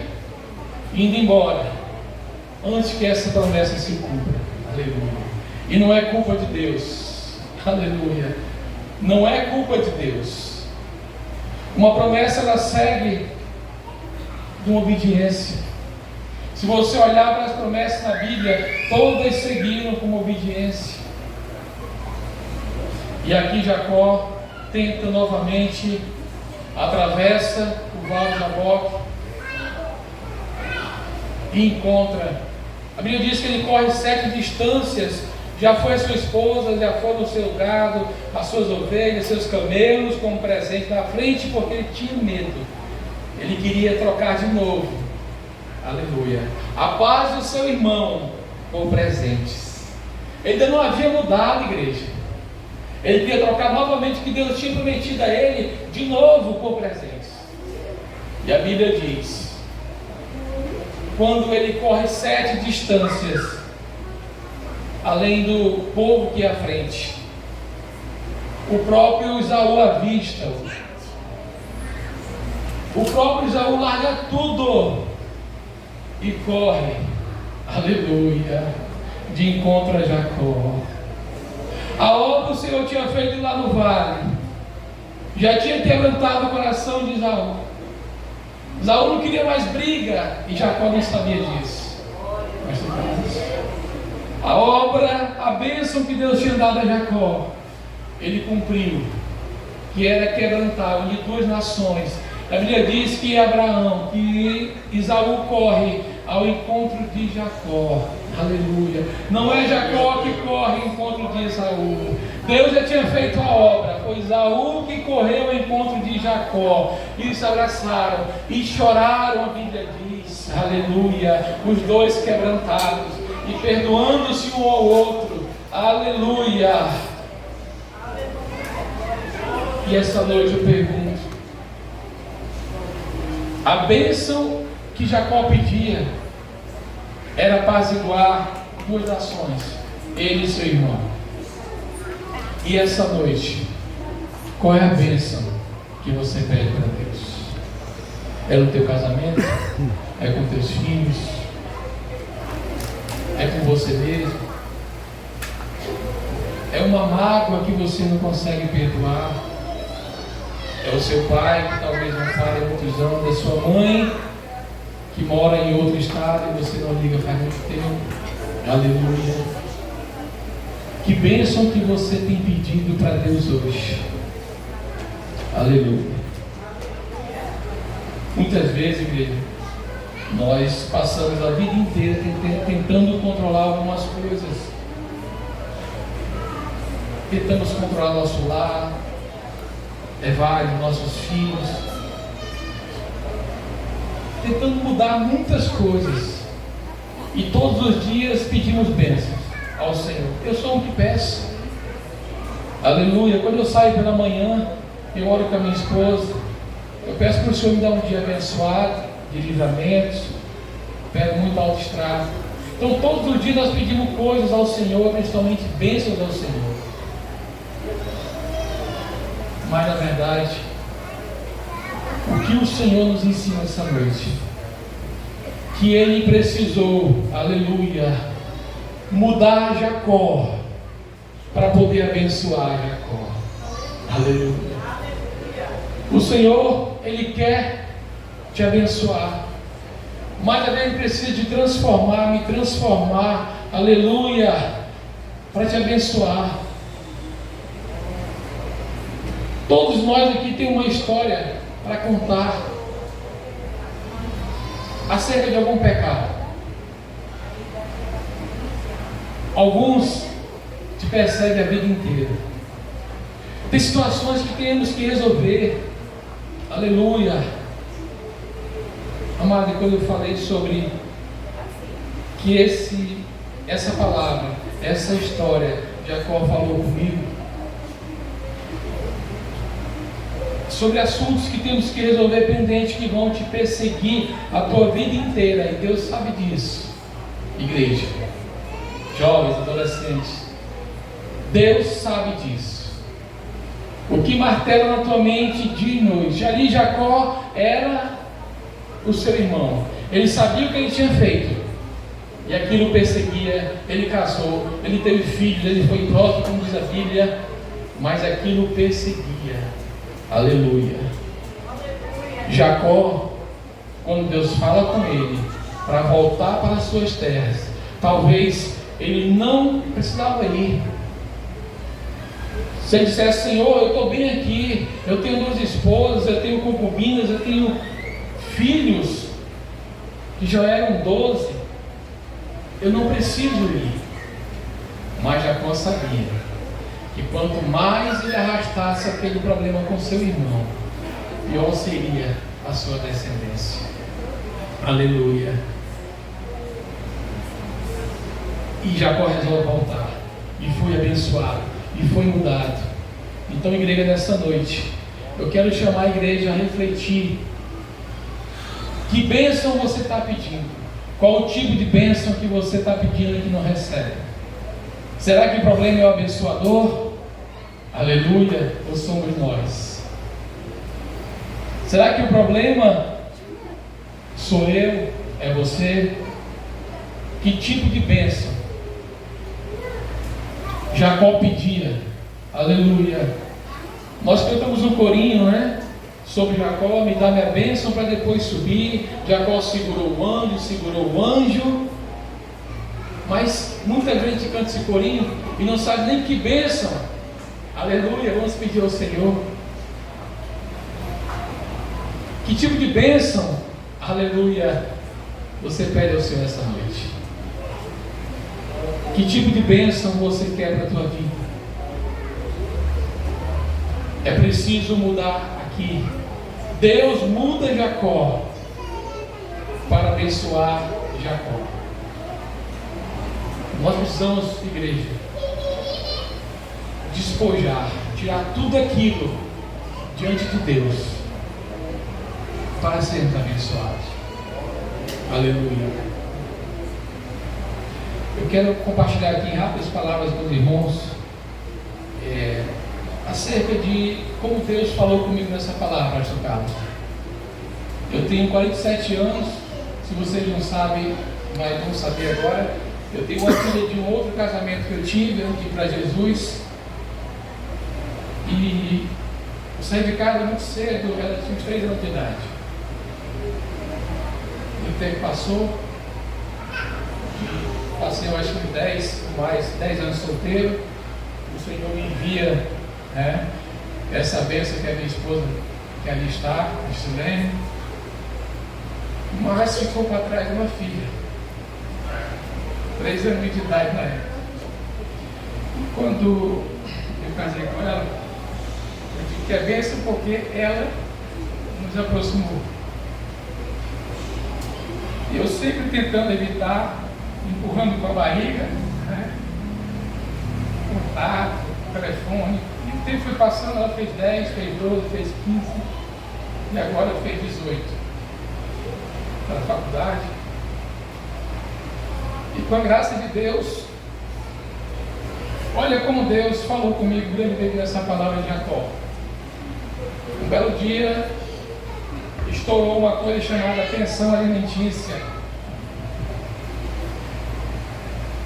indo embora antes que essa promessa se cumpra, aleluia. E não é culpa de Deus, aleluia. Não é culpa de Deus. Uma promessa, ela segue de uma obediência. Se você olhar para as promessas na Bíblia, todas seguiram com obediência. E aqui Jacó tenta novamente, atravessa o vale de Jaboque e encontra. A Bíblia diz que ele corre 7 distâncias. Já foi a sua esposa, já foi o seu gado, as suas ovelhas, seus camelos como presente na frente, porque ele tinha medo. Ele queria trocar de novo, aleluia, a paz do seu irmão por presentes. Ele ainda não havia mudado, igreja. Ele queria trocar novamente o que Deus tinha prometido a ele, de novo por presentes. E a Bíblia diz, quando ele corre 7 distâncias, além do povo que é à frente, o próprio Esaú avista. O próprio Esaú larga tudo e corre, aleluia, de encontro a Jacó. A obra o Senhor tinha feito lá no vale, já tinha quebrantado o coração de Esaú. Esaú não queria mais briga e Jacó não sabia disso. A obra, a bênção que Deus tinha dado a Jacó, ele cumpriu, que era quebrantar, unir 2 nações. A Bíblia diz que Abraão, que Esaú corre ao encontro de Jacó, aleluia. Não é Jacó que corre ao encontro de Esaú. Deus já tinha feito a obra, foi Esaú que correu ao encontro de Jacó. E se abraçaram e choraram, a Bíblia diz, aleluia, os 2 quebrantados e perdoando-se um ao outro, aleluia. E essa noite eu pergunto, a bênção que Jacó pedia era apaziguar 2 nações, ele e seu irmão. E essa noite, qual é a bênção que você pede para Deus? É no teu casamento? É com teus filhos? É com você mesmo? É uma mágoa que você não consegue perdoar? É o seu pai que talvez não fale há muitos anos, é sua mãe que mora em outro estado e você não liga faz muito tempo. Aleluia. Que bênção que você tem pedido para Deus hoje. Aleluia. Muitas vezes, igreja, nós passamos a vida inteira tentando controlar algumas coisas. Tentamos controlar nosso lar, levar nossos filhos, tentando mudar muitas coisas. E todos os dias pedimos bênçãos ao Senhor. Eu sou um que peço. Aleluia. Quando eu saio pela manhã, eu oro com a minha esposa. Eu peço para o Senhor me dar um dia abençoado, de livramentos. Pego muito autoestrada. Então todos os dias nós pedimos coisas ao Senhor, principalmente bênçãos ao Senhor. Mas na verdade, o que o Senhor nos ensina essa noite? Que Ele precisou, aleluia, mudar Jacó para poder abençoar Jacó. Aleluia. O Senhor, Ele quer te abençoar, mas também Ele precisa de transformar, me transformar, aleluia, para te abençoar. Todos nós aqui temos uma história para contar acerca de algum pecado. Alguns te perseguem a vida inteira. Tem situações que temos que resolver. Aleluia. Amado, quando eu falei sobre que essa palavra, essa história, Jacó falou comigo sobre assuntos que temos que resolver pendentes, que vão te perseguir a tua vida inteira, e Deus sabe disso. Igreja, jovens, adolescentes, Deus sabe disso. O que martela na tua mente dia e noite. Ali Jacó era o seu irmão, ele sabia o que ele tinha feito, e aquilo perseguia. Ele casou, ele teve filhos, ele foi próspero, como diz a Bíblia, mas aquilo perseguia. Aleluia. Jacó, quando Deus fala com ele para voltar para as suas terras, talvez ele não precisava ir. Se ele dissesse: Senhor, eu estou bem aqui, eu tenho 2 esposas, eu tenho concubinas, eu tenho filhos que já eram 12, eu não preciso ir. Mas Jacó sabia que quanto mais ele arrastasse aquele problema com seu irmão, pior seria a sua descendência. Aleluia. E Jacó resolve voltar, e foi abençoado, e foi mudado. Então, igreja, nessa noite eu quero chamar a igreja a refletir. Que bênção você está pedindo? Qual o tipo de bênção que você está pedindo e que não recebe? Será que o problema é o abençoador? Aleluia, ou somos nós? Será que o problema sou eu? É você? Que tipo de bênção Jacó pedia? Aleluia. Nós cantamos um corinho, né? Sobre Jacó: me dá minha bênção para depois subir. Jacó segurou o anjo. Mas muita gente canta esse corinho e não sabe nem que bênção. Aleluia, vamos pedir ao Senhor. Que tipo de bênção, aleluia, você pede ao Senhor essa noite? Que tipo de bênção você quer para a tua vida? É preciso mudar aqui. Deus muda Jacó para abençoar Jacó. Nós precisamos, igreja, despojar, tirar tudo aquilo diante de Deus para sermos abençoados. Aleluia. Eu quero compartilhar aqui em rápidas palavras com os irmãos acerca de como Deus falou comigo nessa palavra, Pastor Carlos. Eu tenho 47 anos, se vocês não sabem, mas vão saber agora. Eu tenho uma filha de um outro casamento que eu tive antes de ir para Jesus. E eu saí de casa muito cedo, ela tinha uns 3 anos de idade. O tempo passou, passei, eu acho que 10 anos solteiro. O Senhor me envia, né, essa bênção que a minha esposa, que ali está, a Silene, mas ficou para trás uma filha, 3 anos de idade na época. E quando eu casei com ela, eu digo que é bênção porque ela nos aproximou. E eu sempre tentando evitar, empurrando com a barriga, né? Contato, telefone. E o tempo foi passando, ela fez 10, fez 12, fez 15 e agora fez 18. Para a faculdade. E com a graça de Deus, olha como Deus falou comigo brevemente nessa palavra de Jacó. Um belo dia, estourou uma coisa chamada tensão alimentícia.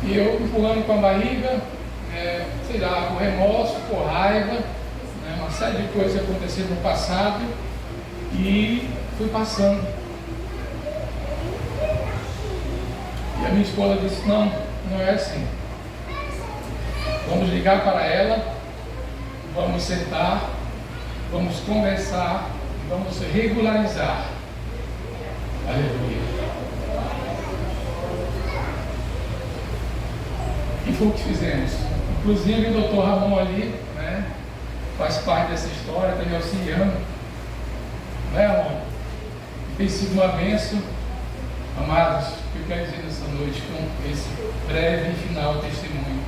E eu empurrando com a barriga, sei lá, por remorso, por raiva, né, uma série de coisas que aconteceram no passado, e fui passando. E a minha esposa disse: não, não é assim. Vamos ligar para ela, vamos sentar, vamos conversar, vamos regularizar. Aleluia. E foi o que fizemos. Inclusive o doutor Ramon ali, né, faz parte dessa história, está me auxiliando. Não é, amor? Tem sido uma bênção, amados, que eu quero dizer nessa noite com esse breve e final testemunho.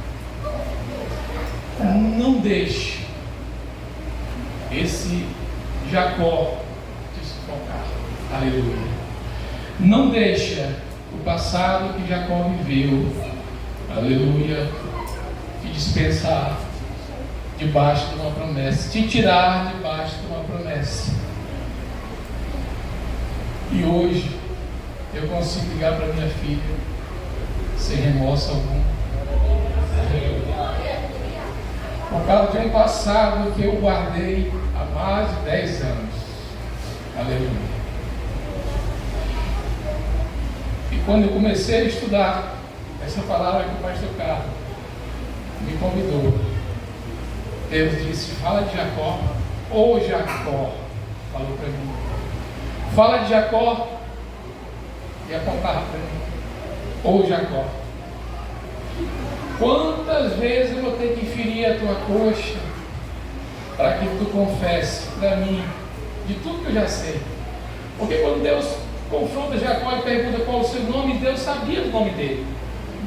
Não deixe esse Jacó te sufocar. Aleluia. Não deixa o passado que Jacó viveu, aleluia, te dispensar debaixo de uma promessa, te tirar debaixo de uma promessa. E hoje eu consigo ligar para minha filha sem remorso algum, por causa de um passado que eu guardei há mais de 10 anos. Aleluia. E quando eu comecei a estudar essa palavra que o pastor Carlos me convidou, Deus disse: fala de Jacó, ou Jacó, falou para mim, fala de Jacó, e apontava para mim, ou Jacó. Quantas vezes eu vou ter que ferir a tua coxa para que tu confesse para mim de tudo que eu já sei? Porque quando Deus confronta Jacó e pergunta qual o seu nome, Deus sabia do nome dele.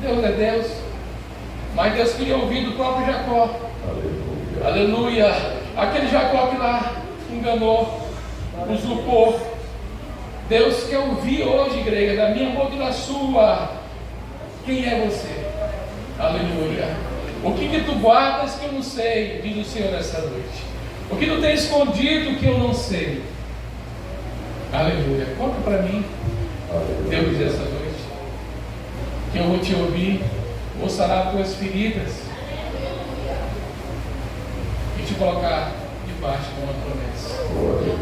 Deus é Deus, mas Deus queria ouvir do próprio Jacó. Aleluia. Aleluia. Aquele Jacó que lá enganou, usurpou. Deus quer ouvir hoje, igreja, da minha boca e da sua. Quem é você? Aleluia. O que tu guardas que eu não sei, diz o Senhor nessa noite. O que tu tem escondido que eu não sei. Aleluia. Conta para mim, Deus, essa noite, que eu vou te ouvir, vou sarar as tuas feridas e te colocar debaixo de uma promessa.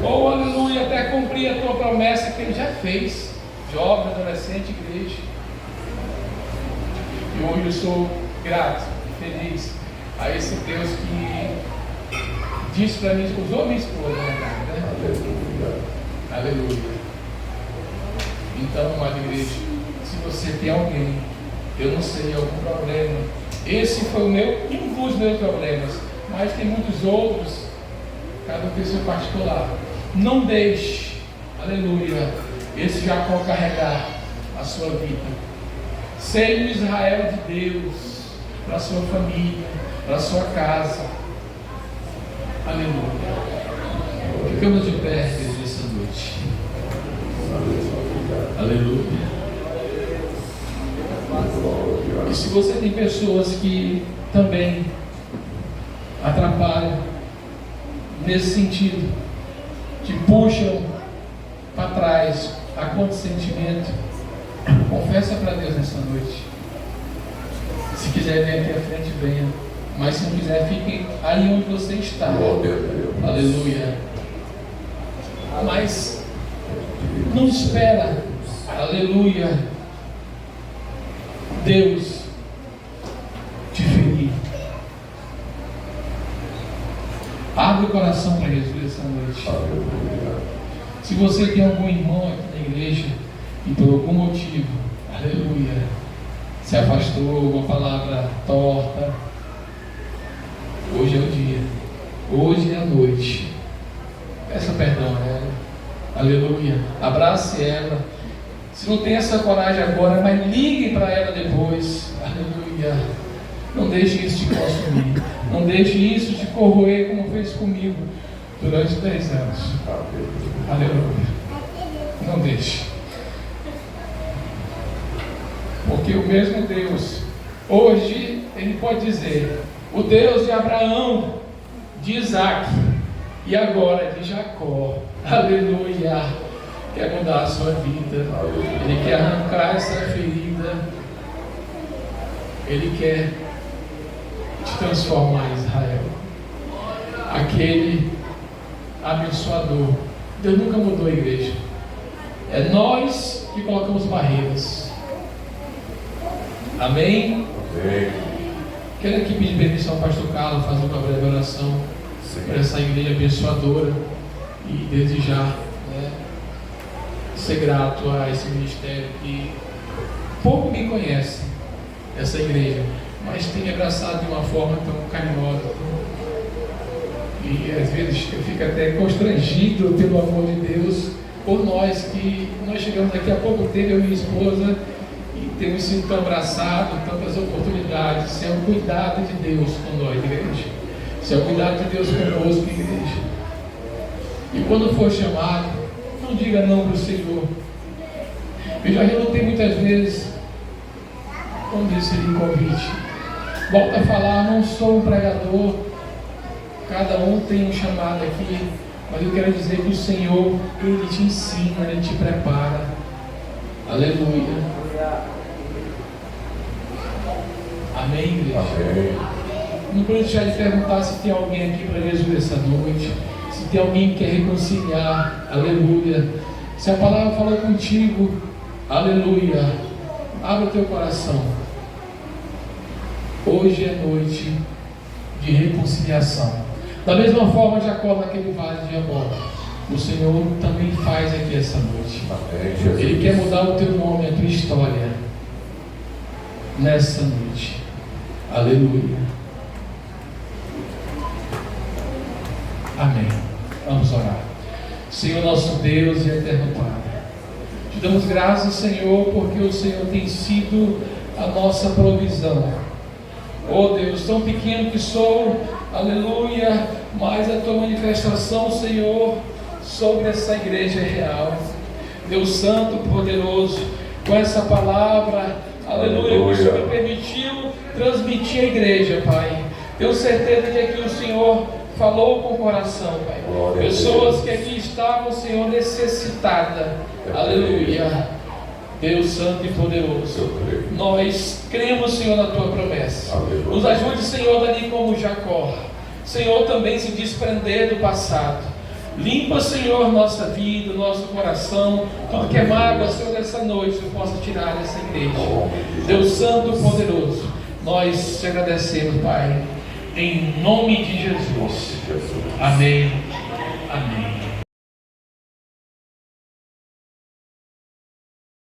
Oh, aleluia, até cumprir a tua promessa que Ele já fez, jovem, adolescente, igreja. E hoje eu sou grato, feliz a esse Deus que disse para mim, usou minha esposa, né? Aleluia. Aleluia. Então, amada igreja, se você tem alguém, eu não sei, algum problema, esse foi um dos meus problemas, mas tem muitos outros, cada um tem seu particular. Não deixe, aleluia, esse Jacó carregar a sua vida. Seja o Israel de Deus para a sua família, para a sua casa. Aleluia. Ficamos de pé essa noite. Aleluia. E se você tem pessoas que também atrapalham nesse sentido, te puxam para trás a conta de sentimento, confessa para Deus nessa noite. Se quiser vir aqui à frente, venha. Mas se não quiser, fique aí onde você está. Aleluia. Mas não espera, aleluia, Deus te ferir. Abre o coração para Jesus essa noite. Se você tem algum irmão aqui na igreja e por algum motivo, aleluia, se afastou, uma palavra torta, hoje é o dia, hoje é a noite. Peça perdão a ela, aleluia, abrace ela. Se não tem essa coragem agora, mas ligue para ela depois, aleluia. Não deixe isso te consumir, não deixe isso te corroer como fez comigo durante 10 anos, aleluia. Não deixe, porque o mesmo Deus, hoje, Ele pode dizer, o Deus de Abraão, de Isaac e agora de Jacó, aleluia, quer mudar a sua vida, Ele quer arrancar essa ferida, Ele quer te transformar em Israel, aquele abençoador. Deus nunca mudou a igreja, é nós que colocamos barreiras. Amém? Amém. Quero aqui pedir permissão ao pastor Carlos fazer uma breve oração para essa igreja abençoadora e desejar, né, ser grato a esse ministério que pouco me conhece, essa igreja, mas tem abraçado de uma forma tão carinhosa, E às vezes eu fico até constrangido pelo amor de Deus por nós, que nós chegamos aqui há pouco tempo, eu e minha esposa, e temos sido tão abraçados, tantas oportunidades. Isso é o cuidado de Deus com nós, igreja. Isso é o cuidado de Deus conosco, igreja. E quando for chamado, não diga não para o Senhor. Eu já relutei muitas vezes quando recebi convite. Volto a falar, não sou um pregador, cada um tem um chamado aqui, mas eu quero dizer que o Senhor, Ele te ensina, Ele te prepara. Aleluia. Amém, igreja? Amém. Não vou deixar de perguntar se tem alguém aqui para Jesus essa noite, se tem alguém que quer reconciliar. Aleluia. Se a palavra falou contigo, aleluia, abre o teu coração. Hoje é noite de reconciliação. Da mesma forma, Jacó naquele vale de Jaboque, o Senhor também faz aqui essa noite. Amém, Jesus. Ele quer mudar o teu nome, a tua história nessa noite. Aleluia. Amém. Vamos orar. Senhor nosso Deus e eterno Pai, te damos graças, Senhor, porque o Senhor tem sido a nossa provisão. Oh Deus, tão pequeno que sou, aleluia, mas a tua manifestação, Senhor, sobre essa igreja é real. Deus Santo, poderoso, com essa palavra, aleluia, que o Senhor me permitiu transmitir à igreja, Pai. Tenho certeza que aqui o Senhor falou com o coração, Pai. Glória Pessoas que aqui estavam, Senhor, necessitadas, aleluia. Deus Santo e poderoso, nós cremos, Senhor, na tua promessa. Aleluia. Nos ajude, Senhor, ali como Jacó, Senhor, também se desprender do passado. Limpa, Senhor, nossa vida, nosso coração, tudo que é mágoa, Senhor, nessa noite eu possa tirar dessa igreja. Deus Santo e poderoso, nós te agradecemos, Pai, em nome de Jesus. Amém. Amém.